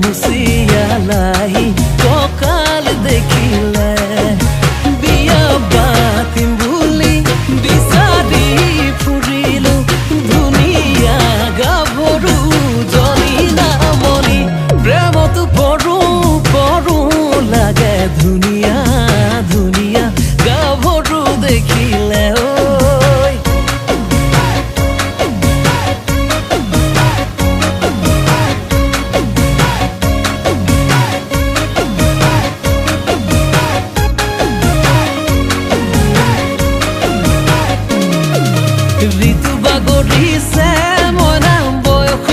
খামুচিয়া লাহি কঁকাল দেখিলে বিয়া পাতিম বুলি বিচাৰি ফুৰিলো ধুনীয়া গাভৰু জনী নামনি প্ৰেমতো পৰো লাগে ধুনীয়া ধুনীয়া গাভৰু দেখিলে ঋতু বাগৰিছে মইনা বয়স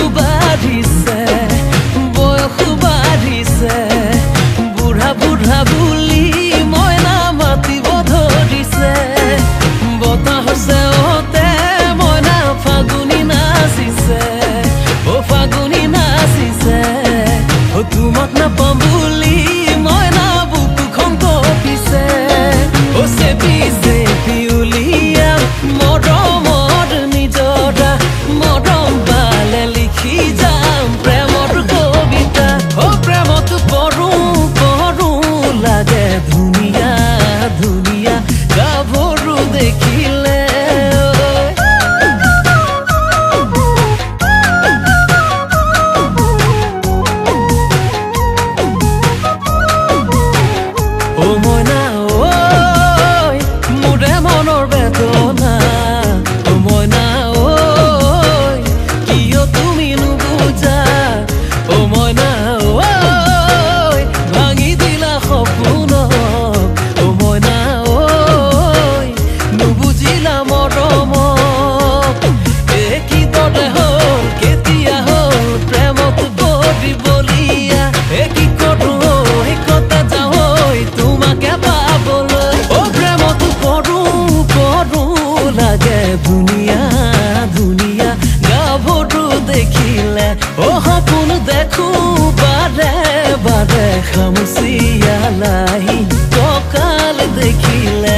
বাঢ়িছে বুঢ়া বুঢ়া বুলি মইনা মাতিব ধৰিছে বতাহ হৈছে অতে মইনা ফাগুনি নাচিছে ফাগুনি নাচিছে তোমাক নাপাম বুলি মইনা বুকুখন কঁপিছে চেপি চেপি উলিয়াম মৰমত নিজৰা মৰম পালে লিখি যাম প্ৰেমৰ কবিতা প্ৰেমত পৰো লাগে ধুনীয়া ধুনীয়া গাভৰু দেখিলে মইনা ঐ মোৰে মনৰ বেদনা মইনা ঐ কিয় তুমি নুবুজা মইনা ঐ ভাঙি দিলা সপোন মইনা ঐ নুবুজিলা মৰম কিদৰে হ'ল কেতিয়া হ'ল প্ৰেমত পৰিবলীয়া কি কৰো কটা যাওঁ তোমাকে পাবলৈ প্ৰেমতো পৰো লাগে ধুনীয়া ধুনীয়া গাভৰু দেখিলে সপোন দেখো বাৰে বাৰে খামুচিয়া লাহি কঁকাল দেখিলে